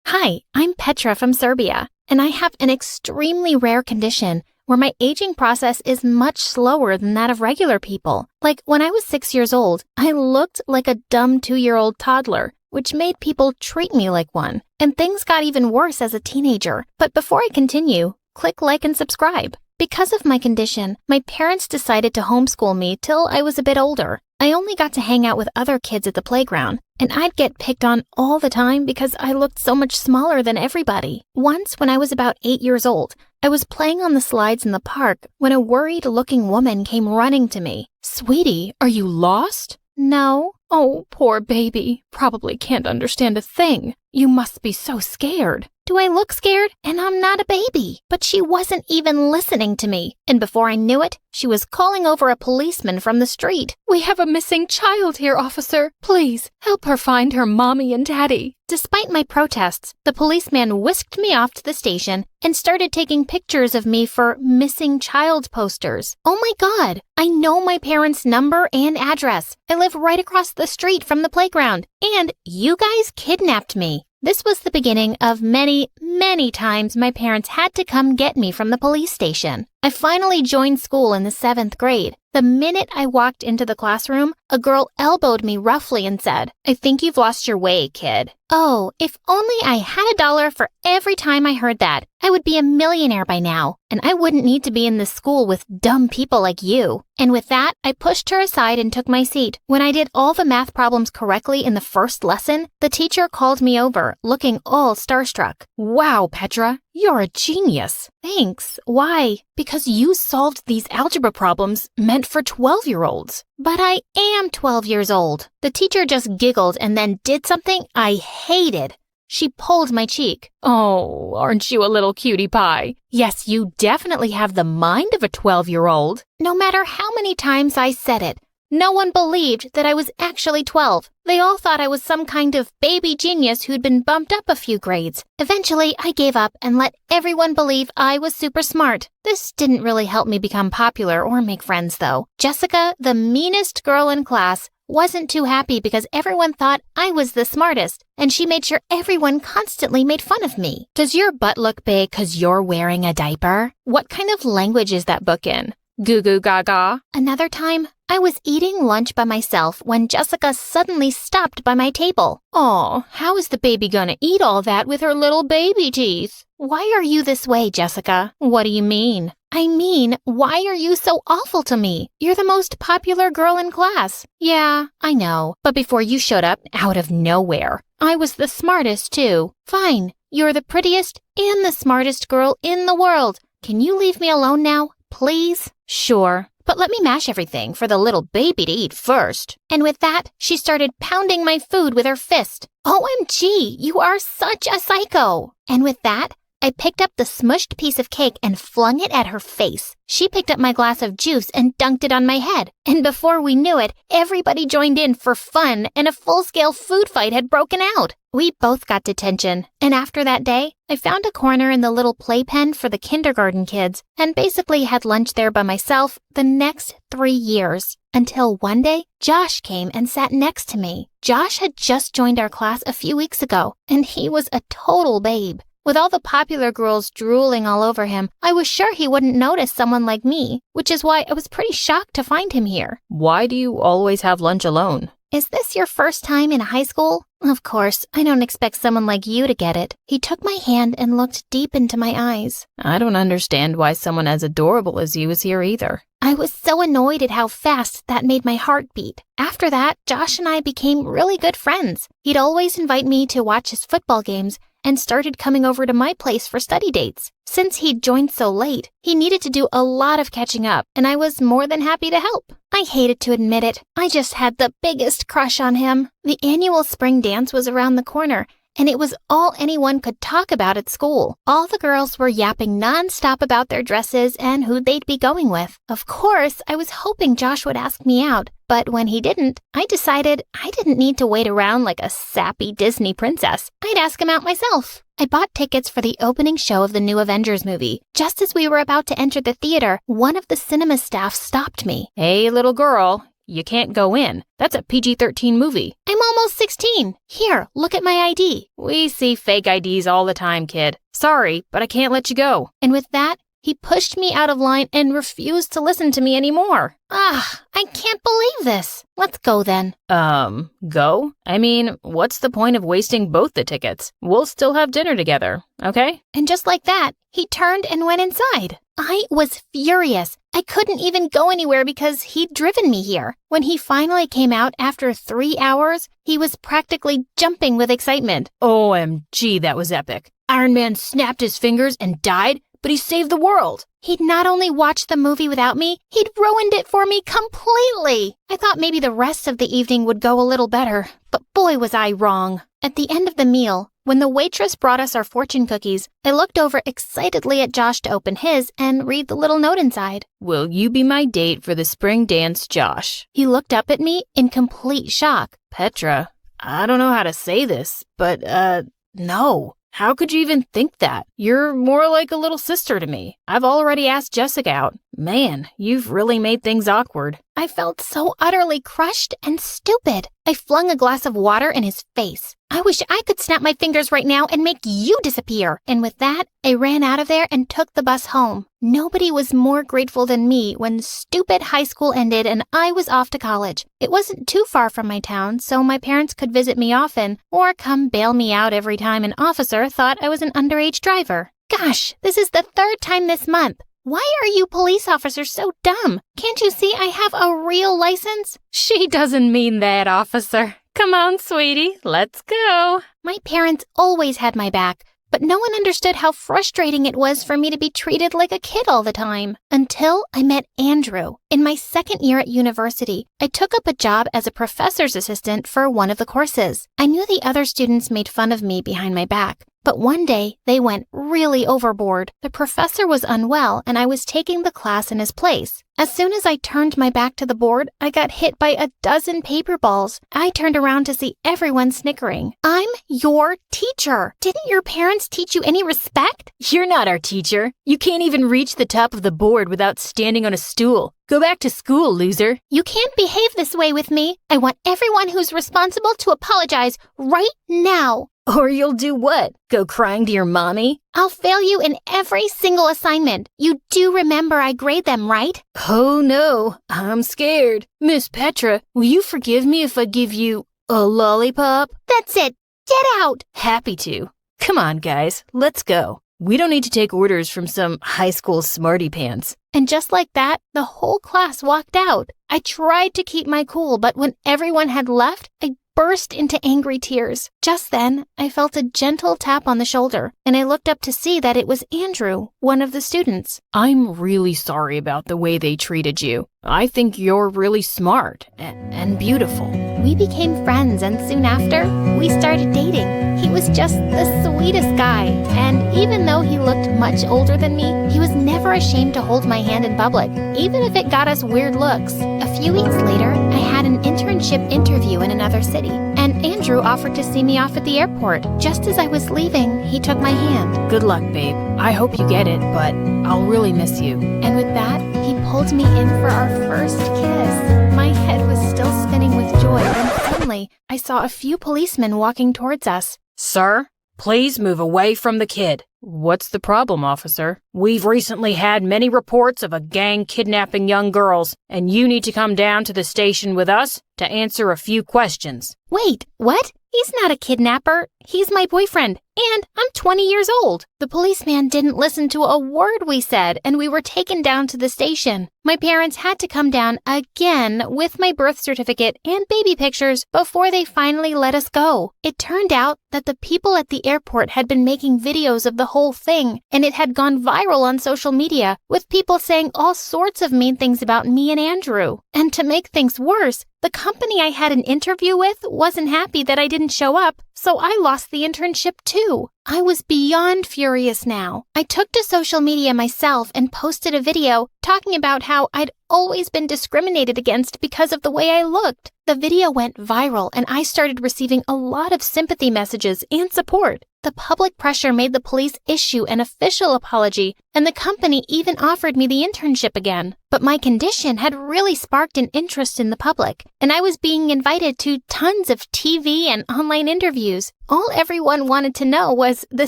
Hi, I'm Petra from Serbia, and I have an extremely rare condition where my aging process is much slower than that of regular people. Like when I was 6 years old, I looked like a dumb 2-year-old toddler, which made people treat me like one. And things got even worse as a teenager. But before I continue, click like and subscribe. Because of my condition, my parents decided to homeschool me till I was a bit older. I only got to hang out with other kids at the playground, and I'd get picked on all the time because I looked so much smaller than everybody. Once, when I was about 8 years old, I was playing on the slides in the park when a worried-looking woman came running to me. Sweetie, are you lost? No. Oh, poor baby. Probably can't understand a thing. You must be so scared. Do I look scared? And I'm not a baby. But she wasn't even listening to me. And before I knew it, she was calling over a policeman from the street. We have a missing child here, officer. Please, help her find her mommy and daddy. Despite my protests, the policeman whisked me off to the station and started taking pictures of me for missing child posters. Oh my God, I know my parents' number and address. I live right across the street from the playground, and you guys kidnapped me. This was the beginning of many, many times my parents had to come get me from the police station. I finally joined school in the 7th grade. The minute I walked into the classroom, a girl elbowed me roughly and said, "I think you've lost your way, kid." Oh, if only I had $1 for every time I heard that, I would be a millionaire by now, and I wouldn't need to be in this school with dumb people like you. And with that, I pushed her aside and took my seat. When I did all the math problems correctly in the first lesson, the teacher called me over, looking all starstruck. Wow, Petra, you're a genius. Thanks. Why? Because you solved these algebra problems meant for 12-year-olds. But I am 12 years old. The teacher just giggled and then did something I hated. She pulled my cheek. Oh, aren't you a little cutie pie? Yes, you definitely have the mind of a 12-year-old. No matter how many times I said it, no one believed that I was actually 12. They all thought I was some kind of baby genius who'd been bumped up a few grades. Eventually, I gave up and let everyone believe I was super smart. This didn't really help me become popular or make friends, though. Jessica, the meanest girl in class, wasn't too happy because everyone thought I was the smartest, and she made sure everyone constantly made fun of me. Does your butt look big 'cause you're wearing a diaper? What kind of language is that book in? Goo goo gaga. Another time, I was eating lunch by myself when Jessica suddenly stopped by my table. Aw, how is the baby gonna eat all that with her little baby teeth? Why are you this way, Jessica? What do you mean? I mean, why are you so awful to me? You're the most popular girl in class. Yeah, I know. But before you showed up out of nowhere, I was the smartest too. Fine, you're the prettiest and the smartest girl in the world. Can you leave me alone now, please? Sure, but let me mash everything for the little baby to eat first. And with that, she started pounding my food with her fist. OMG, you are such a psycho. And with that, I picked up the smushed piece of cake and flung it at her face. She picked up my glass of juice and dunked it on my head. And before we knew it, everybody joined in for fun and a full-scale food fight had broken out. We both got detention. And after that day, I found a corner in the little playpen for the kindergarten kids and basically had lunch there by myself the next 3 years. Until one day, Josh came and sat next to me. Josh had just joined our class a few weeks ago, and he was a total babe. With all the popular girls drooling all over him, I was sure he wouldn't notice someone like me, which is why I was pretty shocked to find him here. Why do you always have lunch alone? Is this your first time in high school? Of course, I don't expect someone like you to get it. He took my hand and looked deep into my eyes. I don't understand why someone as adorable as you is here either. I was so annoyed at how fast that made my heart beat. After that, Josh and I became really good friends. He'd always invite me to watch his football games and started coming over to my place for study dates. Since he'd joined so late, he needed to do a lot of catching up, and I was more than happy to help. I hated to admit it. I just had the biggest crush on him. The annual spring dance was around the corner, and it was all anyone could talk about at school. All the girls were yapping nonstop about their dresses and who they'd be going with. Of course, I was hoping Josh would ask me out, but when he didn't, I decided I didn't need to wait around like a sappy Disney princess. I'd ask him out myself. I bought tickets for the opening show of the new Avengers movie. Just as we were about to enter the theater, one of the cinema staff stopped me. Hey, little girl. You can't go in. That's a PG-13 movie. I'm almost 16. Here, look at my ID. We see fake IDs all the time, kid. Sorry, but I can't let you go. And with that, he pushed me out of line and refused to listen to me anymore. I can't believe this. Let's go then. Go? I mean, what's the point of wasting both the tickets? We'll still have dinner together, okay? And just like that, he turned and went inside. I was furious. I couldn't even go anywhere because he'd driven me here. When he finally came out after 3 hours, he was practically jumping with excitement. OMG, that was epic. Iron Man snapped his fingers and died, but he saved the world. He'd not only watched the movie without me, he'd ruined it for me completely. I thought maybe the rest of the evening would go a little better, but boy was I wrong. At the end of the meal, when the waitress brought us our fortune cookies, I looked over excitedly at Josh to open his and read the little note inside. Will you be my date for the spring dance, Josh? He looked up at me in complete shock. Petra, I don't know how to say this, but, no. How could you even think that? You're more like a little sister to me. I've already asked Jessica out. Man, you've really made things awkward. I felt so utterly crushed and stupid. I flung a glass of water in his face. I wish I could snap my fingers right now and make you disappear. And with that, I ran out of there and took the bus home. Nobody was more grateful than me when stupid high school ended and I was off to college. It wasn't too far from my town, so my parents could visit me often or come bail me out every time an officer thought I was an underage driver. Gosh, this is the 3rd time this month. Why are you police officers so dumb? Can't you see I have a real license? She doesn't mean that, officer. Come on, sweetie, let's go. My parents always had my back, but no one understood how frustrating it was for me to be treated like a kid all the time. Until I met Andrew. In my 2nd year at university, I took up a job as a professor's assistant for one of the courses. I knew the other students made fun of me behind my back, but one day they went really overboard. The professor was unwell and I was taking the class in his place. As soon as I turned my back to the board, I got hit by a dozen paper balls. I turned around to see everyone snickering. I'm your teacher. Didn't your parents teach you any respect? You're not our teacher. You can't even reach the top of the board without standing on a stool. Go back to school, loser. You can't behave this way with me. I want everyone who's responsible to apologize right now. Or you'll do what? Go crying to your mommy? I'll fail you in every single assignment. You do remember I grade them, right? Oh no, I'm scared. Miss Petra, will you forgive me if I give you a lollipop? That's it. Get out. Happy to. Come on, guys, let's go. We don't need to take orders from some high school smarty pants. And just like that, the whole class walked out. I tried to keep my cool, but when everyone had left, I burst into angry tears. Just then, I felt a gentle tap on the shoulder, and I looked up to see that it was Andrew, one of the students. I'm really sorry about the way they treated you. I think you're really smart and beautiful. We became friends, and soon after, we started dating. He was just the sweetest guy, and even though he looked much older than me, he was never ashamed to hold my hand in public, even if it got us weird looks. A few weeks later, I had an internship interview in another city, and Andrew offered to see me off at the airport. Just as I was leaving, he took my hand. Good luck, babe. I hope you get it, but I'll really miss you. And with that, he pulled me in for our first kiss. My head was still spinning with joy when suddenly I saw a few policemen walking towards us. Sir, please move away from the kid. What's the problem, officer? We've recently had many reports of a gang kidnapping young girls, and you need to come down to the station with us to answer a few questions. Wait, what? He's not a kidnapper. He's my boyfriend, and I'm 20 years old. The policeman didn't listen to a word we said, and we were taken down to the station. My parents had to come down again with my birth certificate and baby pictures before they finally let us go. It turned out that the people at the airport had been making videos of the whole thing, and it had gone viral on social media, with people saying all sorts of mean things about me and Andrew. And to make things worse, the company I had an interview with wasn't happy that I didn't show up, so I lost the internship too. I was beyond furious now. I took to social media myself and posted a video talking about how I'd always been discriminated against because of the way I looked. The video went viral and I started receiving a lot of sympathy messages and support. The public pressure made the police issue an official apology, and the company even offered me the internship again. But my condition had really sparked an interest in the public, and I was being invited to tons of TV and online interviews. All everyone wanted to know was the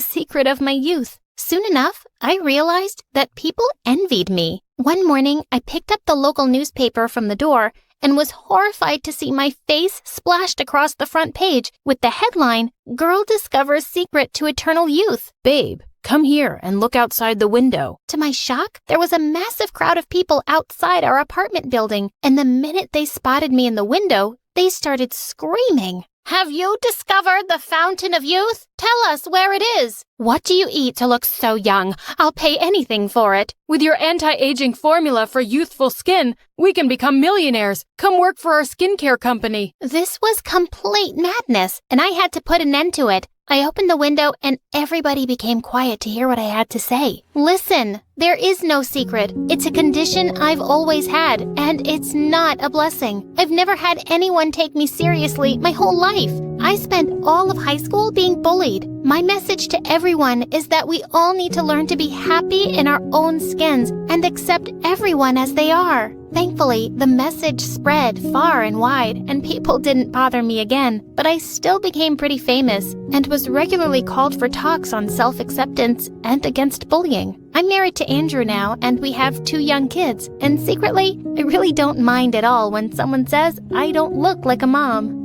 secret of my youth. Soon enough, I realized that people envied me. One morning, I picked up the local newspaper from the door and was horrified to see my face splashed across the front page with the headline, "Girl Discovers Secret to Eternal Youth." Babe, come here and look outside the window. To my shock, there was a massive crowd of people outside our apartment building, and the minute they spotted me in the window, they started screaming. "Have you discovered the fountain of youth? Tell us where it is. What do you eat to look so young? I'll pay anything for it." With your anti-aging formula for youthful skin, we can become millionaires. Come work for our skincare company. This was complete madness, and I had to put an end to it. I opened the window and everybody became quiet to hear what I had to say. Listen, there is no secret. It's a condition I've always had, and it's not a blessing. I've never had anyone take me seriously my whole life. I spent all of high school being bullied. My message to everyone is that we all need to learn to be happy in our own skins and accept everyone as they are. Thankfully, the message spread far and wide, and people didn't bother me again, but I still became pretty famous and was regularly called for talks on self-acceptance and against bullying. I'm married to Andrew now, and we have 2 young kids, and secretly, I really don't mind at all when someone says I don't look like a mom.